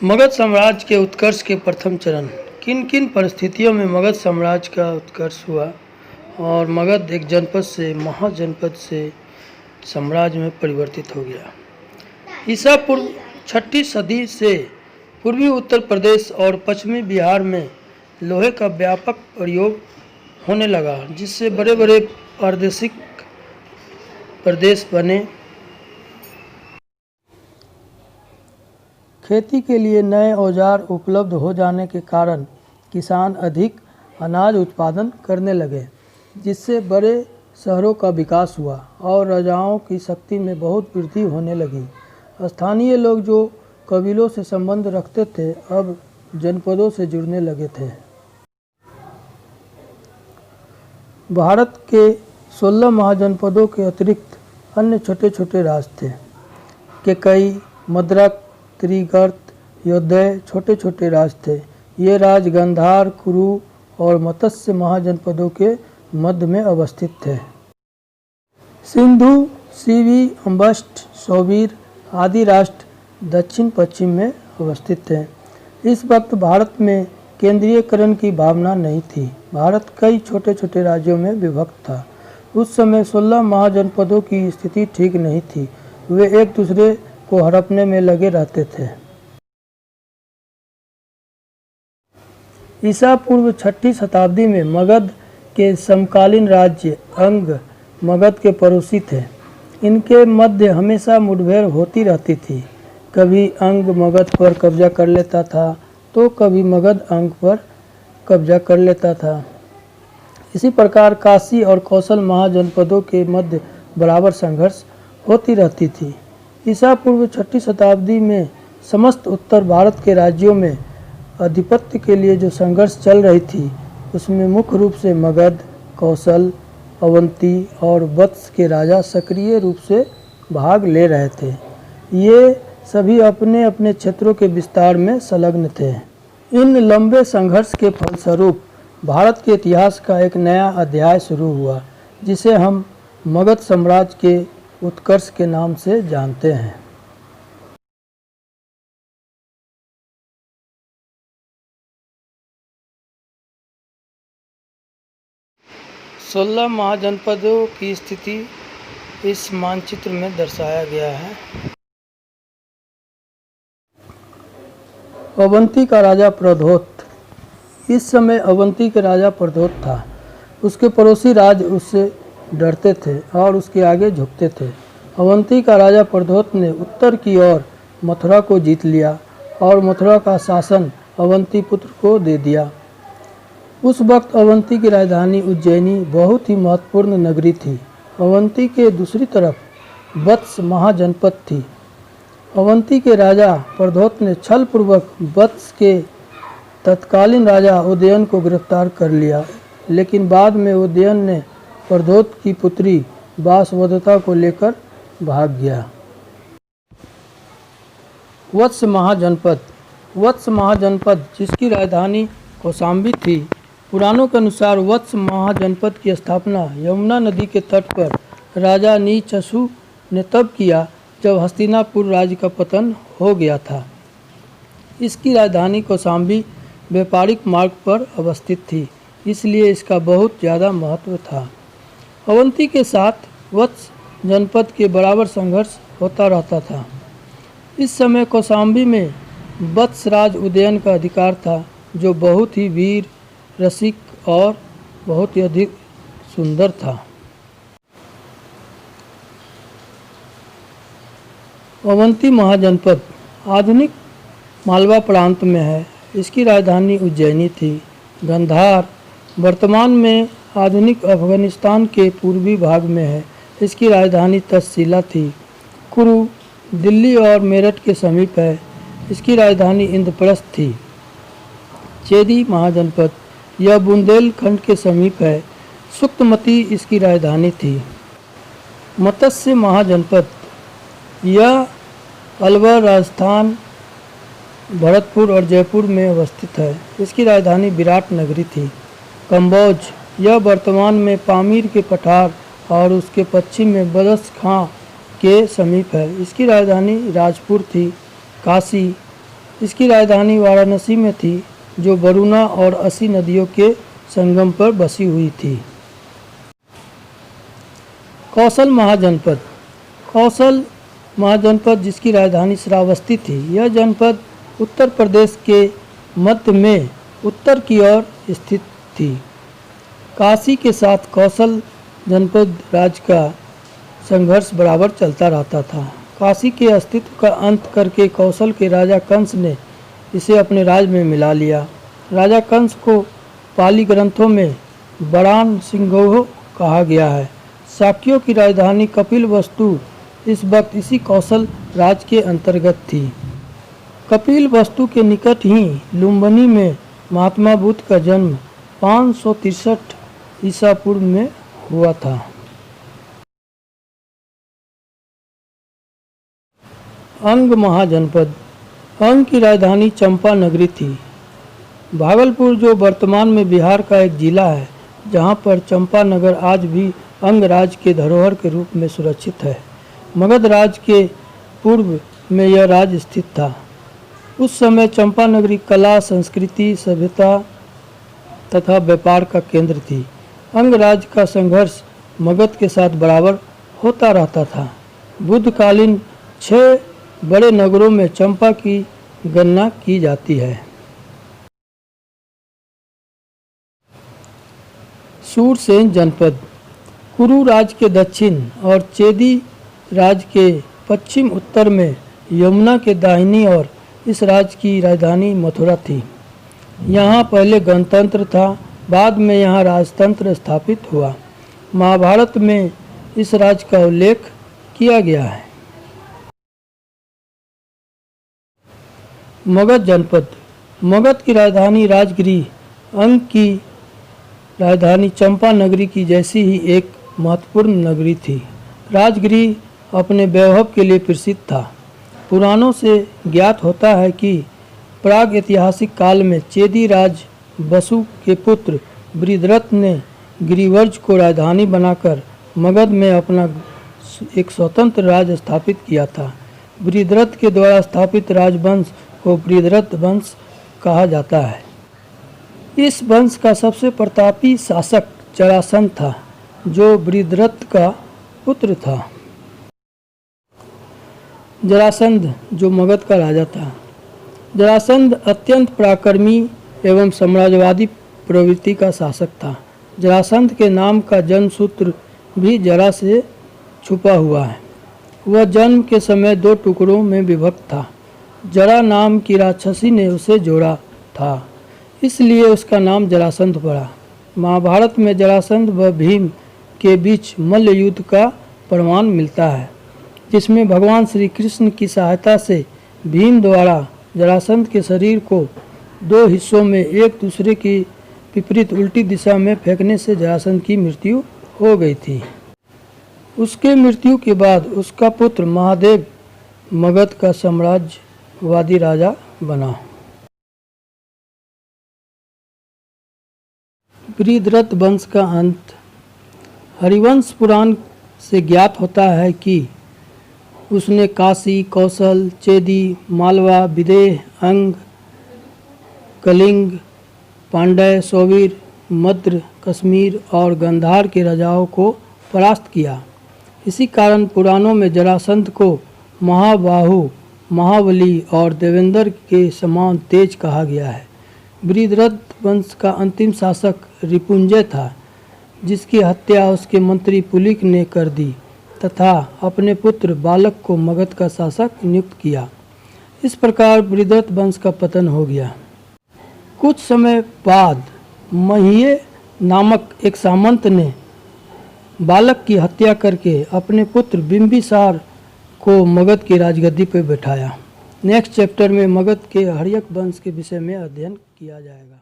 मगध साम्राज्य के उत्कर्ष के प्रथम चरण। किन किन परिस्थितियों में मगध साम्राज्य का उत्कर्ष हुआ और मगध एक जनपद से महाजनपद से साम्राज्य में परिवर्तित हो गया। ईसा पूर्व 6ठी सदी से पूर्वी उत्तर प्रदेश और पश्चिमी बिहार में लोहे का व्यापक प्रयोग होने लगा, जिससे बड़े बड़े प्रादेशिक प्रदेश बने। खेती के लिए नए औजार उपलब्ध हो जाने के कारण किसान अधिक अनाज उत्पादन करने लगे, जिससे बड़े शहरों का विकास हुआ और राजाओं की शक्ति में बहुत वृद्धि होने लगी। स्थानीय लोग जो कबीलों से संबंध रखते थे, अब जनपदों से जुड़ने लगे थे। भारत के 16 महाजनपदों के अतिरिक्त अन्य छोटे छोटे राज थे। केकई, मद्रक, त्रिगर्त, योद्धय छोटे छोटे राज थे। ये राज गांधार, कुरु और मत्स्य महाजनपदों के मध्य में अवस्थित थे। सिंधु, सीवी, अंबष्ट, सौवीर आदि राष्ट्र दक्षिण पश्चिम में अवस्थित थे। इस वक्त भारत में केंद्रीयकरण की भावना नहीं थी। भारत कई छोटे छोटे राज्यों में विभक्त था। उस समय 16 महाजनपदों की स्थिति ठीक नहीं थी। वे एक दूसरे को हड़पने में लगे रहते थे। ईसा पूर्व 6ठी शताब्दी में मगध के समकालीन राज्य अंग मगध के पड़ोसी थे। इनके मध्य हमेशा मुठभेड़ होती रहती थी। कभी अंग मगध पर कब्जा कर लेता था तो कभी मगध अंग पर कब्जा कर लेता था। इसी प्रकार काशी और कौशल महाजनपदों के मध्य बराबर संघर्ष होती रहती थी। ईसा पूर्व 6ठी शताब्दी में समस्त उत्तर भारत के राज्यों में आधिपत्य के लिए जो संघर्ष चल रही थी, उसमें मुख्य रूप से मगध, कौशल, अवंती और वत्स के राजा सक्रिय रूप से भाग ले रहे थे। ये सभी अपने अपने क्षेत्रों के विस्तार में संलग्न थे। इन लंबे संघर्ष के फलस्वरूप भारत के इतिहास का एक नया अध्याय शुरू हुआ, जिसे हम मगध साम्राज्य के उत्कर्ष के नाम से जानते हैं। सोलह महाजनपदों की स्थिति इस मानचित्र में दर्शाया गया है। अवंती का राजा प्रद्योत। इस समय अवंती के राजा प्रद्योत था। उसके पड़ोसी राज उससे डरते थे और उसके आगे झुकते थे। अवंती का राजा प्रद्योत ने उत्तर की ओर मथुरा को जीत लिया और मथुरा का शासन अवंती पुत्र को दे दिया। उस वक्त अवंती की राजधानी उज्जैनी बहुत ही महत्वपूर्ण नगरी थी। अवंती के दूसरी तरफ वत्स महाजनपद थी। अवंती के राजा प्रद्योत ने छलपूर्वक वत्स के तत्कालीन राजा उदयन को गिरफ्तार कर लिया, लेकिन बाद में उदयन ने प्रद्योत की पुत्री वासवदत्ता को लेकर भाग गया। वत्स महाजनपद। वत्स महाजनपद, जिसकी राजधानी कौशाम्बी थी, पुराणों के अनुसार वत्स महाजनपद की स्थापना यमुना नदी के तट पर राजा नीचषु ने तब किया जब हस्तिनापुर राज्य का पतन हो गया था। इसकी राजधानी कौशाम्बी व्यापारिक मार्ग पर अवस्थित थी, इसलिए इसका बहुत ज़्यादा महत्व था। अवंती के साथ वत्स जनपद के बराबर संघर्ष होता रहता था। इस समय कौशाम्बी में वत्सराज उदयन का अधिकार था, जो बहुत ही वीर, रसिक और बहुत ही अधिक सुंदर था। अवंती महाजनपद आधुनिक मालवा प्रांत में है। इसकी राजधानी उज्जैनी थी। गांधार वर्तमान में आधुनिक अफगानिस्तान के पूर्वी भाग में है। इसकी राजधानी तक्षशिला थी। कुरु दिल्ली और मेरठ के समीप है। इसकी राजधानी इंद्रप्रस्थ थी। चेदी महाजनपद, यह बुंदेलखंड के समीप है। सुक्तमती इसकी राजधानी थी। मत्स्य महाजनपद, यह अलवर, राजस्थान, भरतपुर और जयपुर में अवस्थित है। इसकी राजधानी विराट नगरी थी। कम्बोज, यह वर्तमान में पामीर के पठार और उसके पश्चिम में बदस खां के समीप है। इसकी राजधानी राजपुर थी। काशी इसकी राजधानी वाराणसी में थी, जो वरुणा और असी नदियों के संगम पर बसी हुई थी। कौशल महाजनपद। कौशल महाजनपद जिसकी राजधानी श्रावस्ती थी, यह जनपद उत्तर प्रदेश के मध्य में उत्तर की ओर स्थित थी। काशी के साथ कौशल जनपद राज्य का संघर्ष बराबर चलता रहता था। काशी के अस्तित्व का अंत करके कौशल के राजा कंस ने इसे अपने राज में मिला लिया। राजा कंस को पाली ग्रंथों में बरान सिंह कहा गया है। शाक्यों की राजधानी कपिलवस्तु इस वक्त इसी कौशल राज के अंतर्गत थी। कपिलवस्तु के निकट ही लुम्बिनी में महात्मा बुद्ध का जन्म 563 ईसा पूर्व में हुआ था। अंग महाजनपद। अंग की राजधानी चंपा नगरी थी। भागलपुर जो वर्तमान में बिहार का एक जिला है, जहां पर चंपा नगर आज भी अंग राज के धरोहर के रूप में सुरक्षित है। मगध राज के पूर्व में यह राज्य स्थित था। उस समय चंपा नगरी कला, संस्कृति, सभ्यता तथा व्यापार का केंद्र थी। अंग राज का संघर्ष मगध के साथ बराबर होता रहता था। बुद्धकालीन 6 बड़े नगरों में चंपा की गणना की जाती है। सूरसेन जनपद। कुरु राज के दक्षिण और चेदी राज के पश्चिम उत्तर में यमुना के दाहिनी ओर इस राज्य की राजधानी मथुरा थी। यहाँ पहले गणतंत्र था, बाद में यहाँ राजतंत्र स्थापित हुआ। महाभारत में इस राज्य का उल्लेख किया गया है। मगध जनपद। मगध की राजधानी राजगृह अंग की राजधानी चंपा नगरी की जैसी ही एक महत्वपूर्ण नगरी थी। राजगृह अपने वैभव के लिए प्रसिद्ध था। पुराणों से ज्ञात होता है कि प्राग ऐतिहासिक काल में चेदी राज वसु के पुत्र बृहद्रथ ने गिरिवर्ज को राजधानी बनाकर मगध में अपना एक स्वतंत्र राज स्थापित किया था। बृहद्रथ के द्वारा स्थापित राजवंश को बृहद्रथ वंश कहा जाता है। इस वंश का सबसे प्रतापी शासक जरासंध था, जो बृहद्रथ का पुत्र था। जरासंध जो मगध का राजा था। जरासंध अत्यंत पराक्रमी एवं साम्राज्यवादी प्रवृत्ति का शासक था। जरासंध के नाम का जन्म सूत्र भी जरा से छुपा हुआ है। वह जन्म के समय 2 टुकड़ों में विभक्त था। जरा नाम की राक्षसी ने उसे जोड़ा था, इसलिए उसका नाम जरासंध पड़ा। महाभारत में जरासंध व भीम के बीच मल्ल युद्ध का प्रमाण मिलता है, जिसमें भगवान श्री कृष्ण की सहायता से भीम द्वारा जरासंध के शरीर को 2 हिस्सों में एक दूसरे की विपरीत उल्टी दिशा में फेंकने से जरासंध की मृत्यु हो गई थी। उसके मृत्यु के बाद उसका पुत्र महादेव मगध का साम्राज्यवादी राजा बना। बृहद्रथ वंश का अंत। हरिवंश पुराण से ज्ञात होता है कि उसने काशी, कौशल, चेदी, मालवा, विदेह, अंग, कलिंग, पांड्य, सौवीर, मद्र, कश्मीर और गंधार के राजाओं को परास्त किया। इसी कारण पुराणों में जरासंध को महाबाहु, महाबली और देवेंद्र के समान तेज कहा गया है। बृहद्रथ वंश का अंतिम शासक रिपुंजय था, जिसकी हत्या उसके मंत्री पुलिक ने कर दी तथा अपने पुत्र बालक को मगध का शासक नियुक्त किया। इस प्रकार बृहद्रथ वंश का पतन हो गया। कुछ समय बाद महीय नामक एक सामंत ने बालक की हत्या करके अपने पुत्र बिंबिसार को मगध की राजगद्दी पर बैठाया। नेक्स्ट चैप्टर में मगध के हर्यक वंश के विषय में अध्ययन किया जाएगा।